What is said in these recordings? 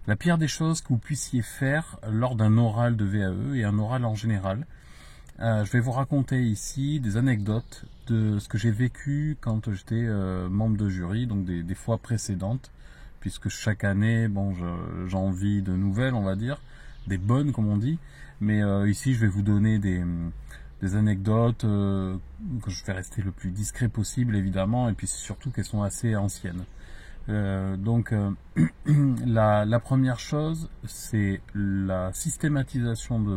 la pire des choses que vous puissiez faire lors d'un oral de VAE et un oral en général. Je vais vous raconter ici des anecdotes de ce que j'ai vécu quand j'étais membre de jury, donc des fois précédentes, puisque chaque année, bon, j'en vis de nouvelles, on va dire, des bonnes comme on dit, mais ici je vais vous donner des anecdotes que je vais rester le plus discret possible évidemment, et puis surtout qu'elles sont assez anciennes. La première chose, c'est la systématisation de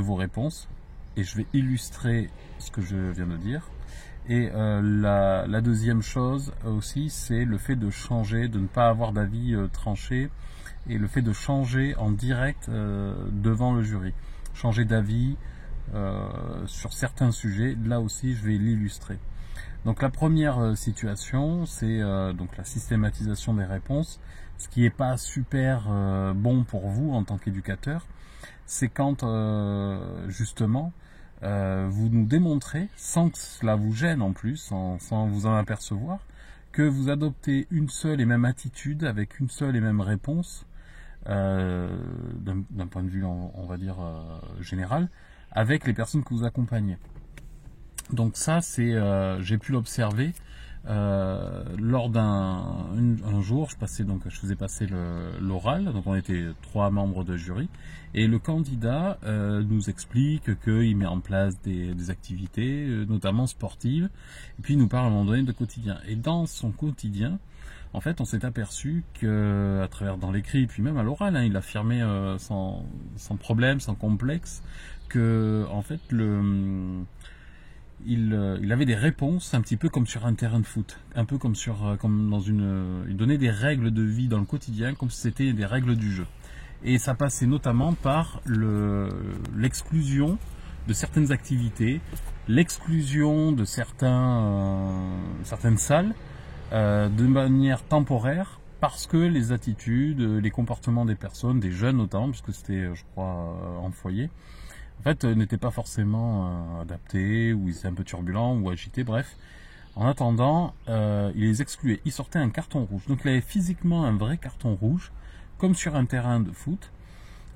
vos réponses, et je vais illustrer ce que je viens de dire. Et la deuxième chose aussi, c'est le fait de changer, de ne pas avoir d'avis tranché, et le fait de changer en direct devant le jury. Changer d'avis sur certains sujets, là aussi je vais l'illustrer. Donc la première situation, c'est donc la systématisation des réponses. Ce qui n'est pas super bon pour vous en tant qu'éducateur, c'est quand justement vous nous démontrez, sans que cela vous gêne en plus, sans vous en apercevoir, que vous adoptez une seule et même attitude avec une seule et même réponse, d'un point de vue on va dire général, avec les personnes que vous accompagnez. Donc ça, c'est j'ai pu l'observer lors un jour, je faisais passer l'oral, donc on était 3 membres de jury, et le candidat nous explique qu'il met en place des activités, notamment sportives, et puis il nous parle à un moment donné de quotidien. Et dans son quotidien, en fait, on s'est aperçu que, à travers dans l'écrit, et puis même à l'oral, il affirmait sans problème, sans complexe, que en fait il avait des réponses un petit peu comme sur un terrain de foot, un peu comme il donnait des règles de vie dans le quotidien, comme si c'était des règles du jeu. Et ça passait notamment par l'exclusion de certaines activités, l'exclusion de certaines salles de manière temporaire, parce que les attitudes, les comportements des personnes, des jeunes notamment, puisque c'était, je crois, en foyer, en fait, n'était pas forcément adapté, ou il était un peu turbulent, ou agité, bref. En attendant, il les excluait. Il sortait un carton rouge. Donc il avait physiquement un vrai carton rouge, comme sur un terrain de foot.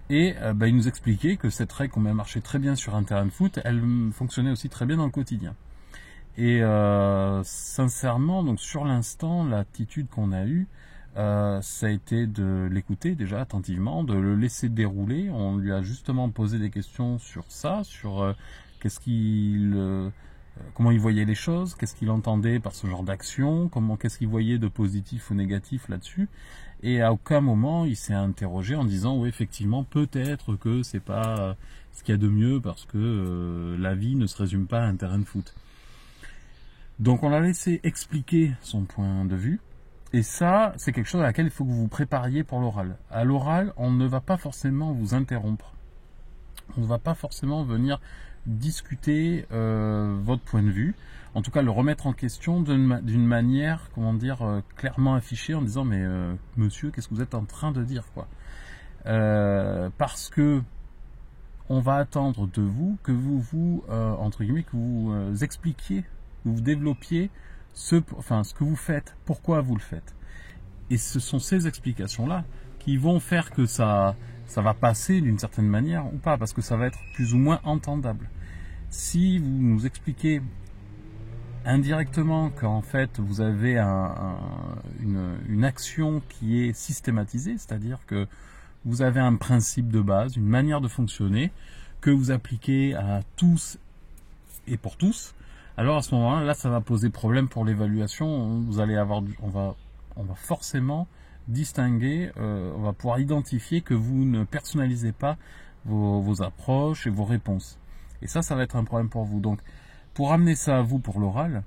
Et il nous expliquait que cette règle, comme elle marchait très bien sur un terrain de foot, elle fonctionnait aussi très bien dans le quotidien. Et sincèrement, donc sur l'instant, l'attitude qu'on a eue, ça a été de l'écouter déjà attentivement, de le laisser dérouler. On lui a justement posé des questions sur ça, sur comment il voyait les choses, qu'est-ce qu'il entendait par ce genre d'action, qu'est-ce qu'il voyait de positif ou négatif là-dessus. Et à aucun moment il s'est interrogé en disant oui, effectivement, peut-être que c'est pas ce qu'il y a de mieux parce que la vie ne se résume pas à un terrain de foot. Donc on l'a laissé expliquer son point de vue. Et ça, c'est quelque chose à laquelle il faut que vous vous prépariez pour l'oral. À l'oral, on ne va pas forcément vous interrompre. On ne va pas forcément venir discuter votre point de vue. En tout cas, le remettre en question d'une manière, comment dire, clairement affichée, en disant mais monsieur, qu'est-ce que vous êtes en train de dire, quoi. Parce que on va attendre de vous que vous entre guillemets, que vous expliquiez, que vous développiez ce que vous faites, pourquoi vous le faites. Et ce sont ces explications-là qui vont faire que ça va passer d'une certaine manière ou pas, parce que ça va être plus ou moins entendable. Si vous nous expliquez indirectement qu'en fait vous avez une action qui est systématisée, c'est-à-dire que vous avez un principe de base, une manière de fonctionner, que vous appliquez à tous et pour tous, alors à ce moment-là, là, ça va poser problème pour l'évaluation. Vous allez avoir, on va forcément distinguer, on va pouvoir identifier que vous ne personnalisez pas vos approches et vos réponses. Et ça va être un problème pour vous. Donc, pour amener ça à vous pour l'oral,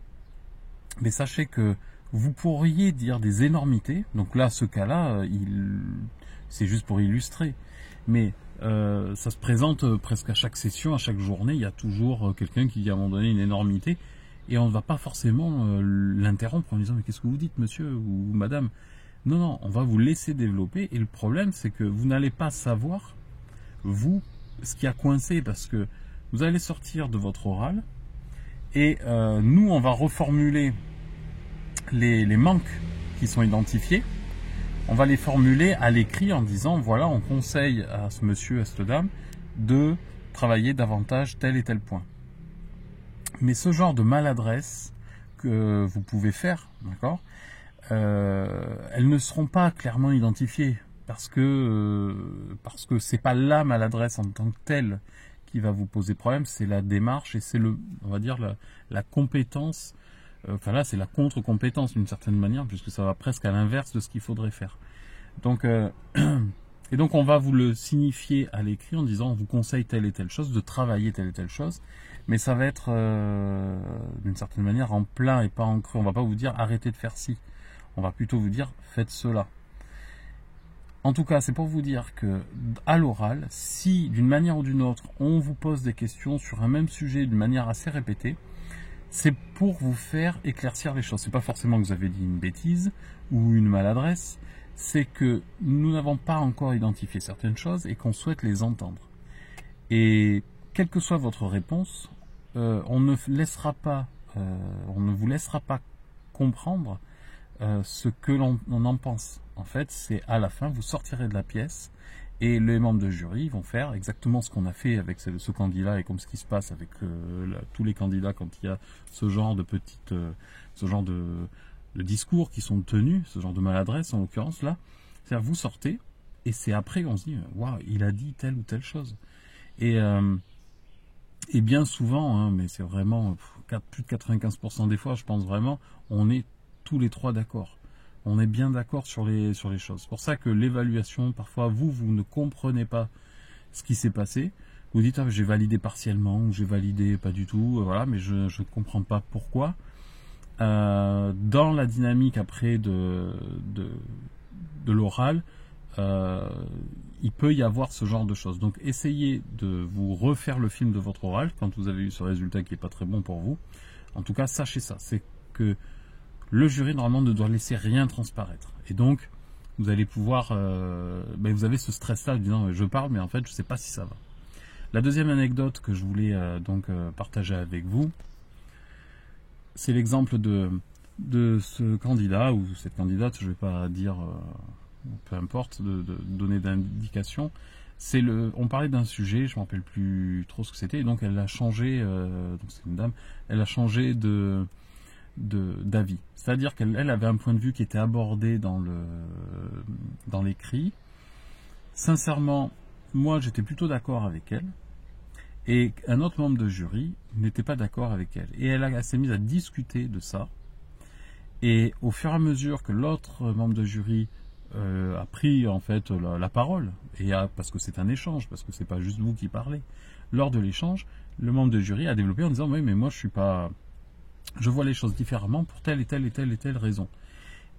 mais sachez que vous pourriez dire des énormités. Donc là, ce cas-là, c'est juste pour illustrer. Mais ça se présente presque à chaque session, à chaque journée, il y a toujours quelqu'un qui dit à un moment donné une énormité, et on ne va pas forcément l'interrompre en disant mais qu'est-ce que vous dites monsieur ou madame. Non, on va vous laisser développer, et le problème c'est que vous n'allez pas savoir, vous, ce qui a coincé, parce que vous allez sortir de votre oral, et nous on va reformuler les manques qui sont identifiés. on va les formuler à l'écrit en disant, voilà, on conseille à ce monsieur, à cette dame, de travailler davantage tel et tel point. Mais ce genre de maladresse que vous pouvez faire, d'accord, elles ne seront pas clairement identifiées parce que c'est pas la maladresse en tant que telle qui va vous poser problème, c'est la démarche et c'est on va dire la compétence. Enfin là, c'est la contre-compétence d'une certaine manière, puisque ça va presque à l'inverse de ce qu'il faudrait faire. Donc, et donc on va vous le signifier à l'écrit en disant on vous conseille telle et telle chose, de travailler telle et telle chose, mais ça va être d'une certaine manière en plein et pas en creux. On va pas vous dire arrêtez de faire ci, on va plutôt vous dire faites cela. En tout cas, c'est pour vous dire que à l'oral, si d'une manière ou d'une autre, on vous pose des questions sur un même sujet d'une manière assez répétée, c'est pour vous faire éclaircir les choses. C'est pas forcément que vous avez dit une bêtise ou une maladresse, c'est que nous n'avons pas encore identifié certaines choses et qu'on souhaite les entendre. Et quelle que soit votre réponse, on ne vous laissera pas comprendre ce que l'on en pense. En fait, c'est à la fin, vous sortirez de la pièce et les membres de jury vont faire exactement ce qu'on a fait avec ce candidat et comme ce qui se passe avec tous les candidats quand il y a ce genre de de discours qui sont tenus, ce genre de maladresse en l'occurrence là. C'est-à-dire vous sortez et c'est après qu'on se dit waouh, il a dit telle ou telle chose. Et bien souvent, hein, mais c'est vraiment plus de 95% des fois, je pense vraiment, on est tous les trois d'accord. On est bien d'accord sur les choses. C'est pour ça que l'évaluation, parfois, vous ne comprenez pas ce qui s'est passé. Vous dites, j'ai validé partiellement, ou j'ai validé pas du tout, voilà, mais je ne comprends pas pourquoi. Dans la dynamique après de l'oral, il peut y avoir ce genre de choses. Donc, essayez de vous refaire le film de votre oral quand vous avez eu ce résultat qui n'est pas très bon pour vous. En tout cas, sachez ça, c'est que le jury, normalement, ne doit laisser rien transparaître. Et donc, vous allez pouvoir... vous avez ce stress-là en disant, je parle, mais en fait, je ne sais pas si ça va. La deuxième anecdote que je voulais partager avec vous, c'est l'exemple de ce candidat, ou cette candidate, je ne vais pas dire, peu importe, de donner d'indication. On parlait d'un sujet, je ne me rappelle plus trop ce que c'était, et donc elle a changé, donc c'est une dame, elle a changé d'avis. C'est-à-dire qu'elle avait un point de vue qui était abordé dans l'écrit. Sincèrement, moi j'étais plutôt d'accord avec elle et un autre membre de jury n'était pas d'accord avec elle. Et elle s'est mise à discuter de ça. Et au fur et à mesure que l'autre membre de jury a pris en fait la parole, parce que c'est un échange, parce que c'est pas juste vous qui parlez, lors de l'échange, le membre de jury a développé en disant oui mais moi je vois les choses différemment pour telle et telle et telle et telle raison.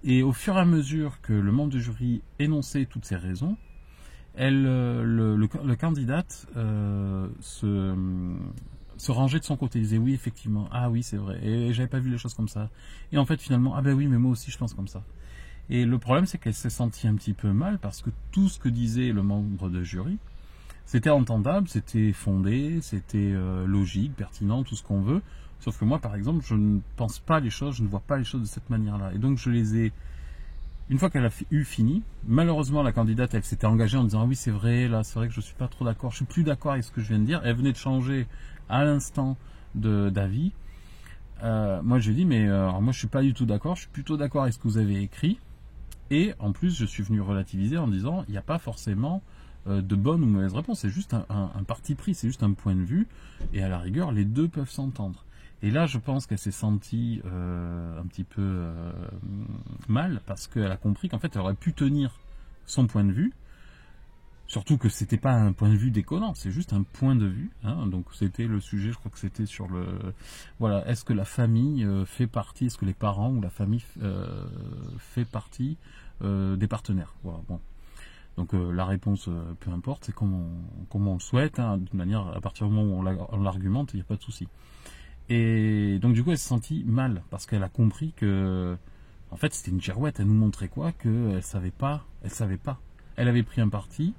Et au fur et à mesure que le membre de jury énonçait toutes ces raisons, le candidate se rangeait de son côté. Il disait oui effectivement, ah oui c'est vrai, et j'avais pas vu les choses comme ça. Et en fait finalement, ah ben oui mais moi aussi je pense comme ça. Et le problème c'est qu'elle s'est sentie un petit peu mal parce que tout ce que disait le membre de jury, c'était entendable, c'était fondé, c'était logique, pertinent, tout ce qu'on veut. Sauf que moi, par exemple, je ne pense pas les choses, je ne vois pas les choses de cette manière-là. Et donc, je les ai... Une fois qu'elle a eu fini, malheureusement, la candidate, elle s'était engagée en disant « Ah oui, c'est vrai, là, c'est vrai que je ne suis pas trop d'accord, je suis plus d'accord avec ce que je viens de dire. » Elle venait de changer à l'instant d'avis. Moi, je lui ai dit « Mais moi, je ne suis pas du tout d'accord, je suis plutôt d'accord avec ce que vous avez écrit. » Et en plus, je suis venu relativiser en disant « Il n'y a pas forcément... de bonne ou mauvaise réponse, c'est juste un parti pris, c'est juste un point de vue, et à la rigueur, les deux peuvent s'entendre. » Et là, je pense qu'elle s'est sentie un petit peu mal, parce qu'elle a compris qu'en fait, elle aurait pu tenir son point de vue, surtout que c'était pas un point de vue déconnant, c'est juste un point de vue. Hein, donc c'était le sujet, je crois que c'était sur voilà, est-ce que la famille fait partie, est-ce que les parents ou la famille fait partie des partenaires. Voilà, bon. Donc la réponse, peu importe, c'est comme on le souhaite, hein, d'une manière, à partir du moment où on l'argumente, il n'y a pas de souci. Et donc du coup, elle s'est sentie mal, parce qu'elle a compris que, en fait, c'était une girouette, elle nous montrait quoi, qu'elle savait pas. Elle avait pris un parti,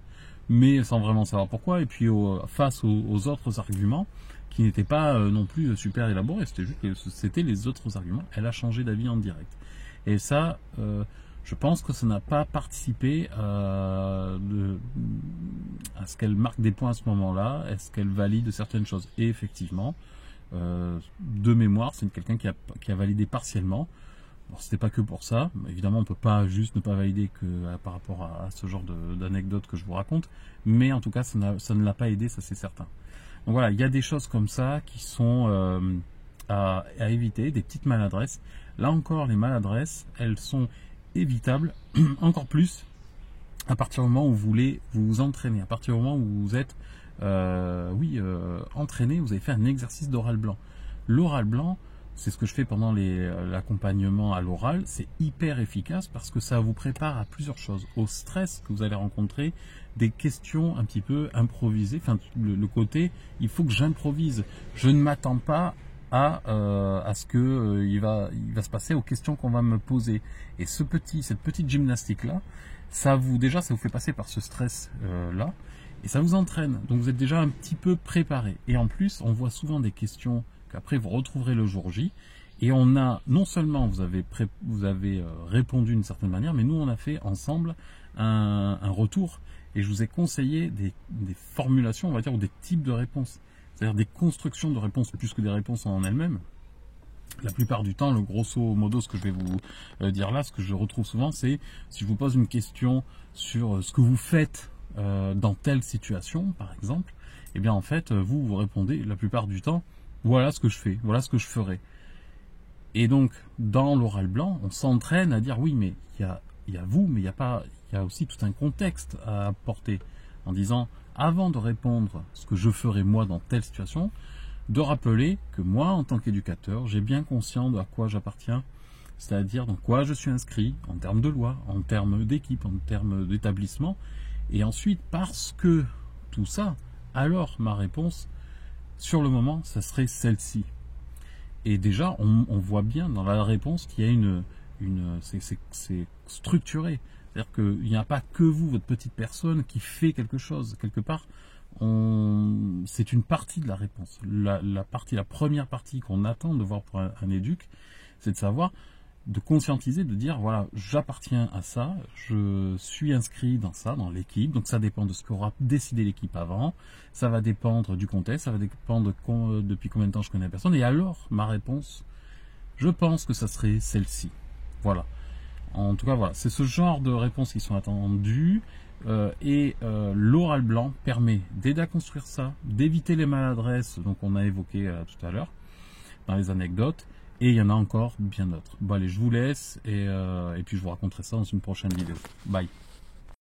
mais sans vraiment savoir pourquoi, et puis face aux autres arguments, qui n'étaient pas non plus super élaborés, c'était juste c'était les autres arguments, elle a changé d'avis en direct. Et ça... Je pense que ça n'a pas participé à ce qu'elle marque des points à ce moment-là, est-ce qu'elle valide certaines choses. Et effectivement, de mémoire, c'est quelqu'un qui a validé partiellement. Bon, c'était pas que pour ça, évidemment on peut pas juste ne pas valider que par rapport à ce genre d'anecdote que je vous raconte, mais en tout cas ça ne l'a pas aidé, ça c'est certain. Donc voilà, il y a des choses comme ça qui sont à éviter, des petites maladresses. Là encore, les maladresses, elles sont évitables encore plus à partir du moment où vous voulez vous entraîner, à partir du moment où vous êtes entraîné, vous avez fait un exercice d'oral blanc. L'oral blanc, c'est ce que je fais pendant l'accompagnement à l'oral, c'est hyper efficace parce que ça vous prépare à plusieurs choses, au stress que vous allez rencontrer, des questions un petit peu improvisées, enfin le côté, il faut que j'improvise, je ne m'attends pas à ce que il va se passer aux questions qu'on va me poser. Et cette petite gymnastique là, ça vous fait passer par ce stress là, et ça vous entraîne. Donc vous êtes déjà un petit peu préparé. Et en plus, on voit souvent des questions qu'après vous retrouverez le jour J. Et on a, non seulement vous avez répondu d'une certaine manière, mais nous on a fait ensemble un retour. Et je vous ai conseillé des formulations, on va dire, ou des types de réponses. C'est-à-dire des constructions de réponses plus que des réponses en elles-mêmes. La plupart du temps, le grosso modo, ce que je vais vous dire là, ce que je retrouve souvent, c'est si je vous pose une question sur ce que vous faites dans telle situation, par exemple, et bien en fait, vous répondez la plupart du temps, voilà ce que je fais, voilà ce que je ferai. Et donc, dans l'oral blanc, on s'entraîne à dire oui, mais il y a vous, mais il y a aussi tout un contexte à apporter en disant, avant de répondre ce que je ferai moi dans telle situation, de rappeler que moi, en tant qu'éducateur, j'ai bien conscience de à quoi j'appartiens, c'est-à-dire dans quoi je suis inscrit en termes de loi, en termes d'équipe, en termes d'établissement. Et ensuite, parce que tout ça, alors ma réponse, sur le moment, ça serait celle-ci. Et déjà, on voit bien dans la réponse qu'il y a c'est structuré. C'est-à-dire qu'il n'y a pas que vous, votre petite personne, qui fait quelque chose. Quelque part, c'est une partie de la réponse. La première partie qu'on attend de voir pour un éduc, c'est de savoir, de conscientiser, de dire, voilà, j'appartiens à ça, je suis inscrit dans ça, dans l'équipe, donc ça dépend de ce qu'aura décidé l'équipe avant, ça va dépendre du contexte, ça va dépendre depuis combien de temps je connais la personne, et alors, ma réponse, je pense que ça serait celle-ci. Voilà. En tout cas, voilà, c'est ce genre de réponses qui sont attendues, l'oral blanc permet d'aider à construire ça, d'éviter les maladresses, donc on a évoqué tout à l'heure, dans les anecdotes, et il y en a encore bien d'autres. Bon allez, je vous laisse, et puis je vous raconterai ça dans une prochaine vidéo. Bye.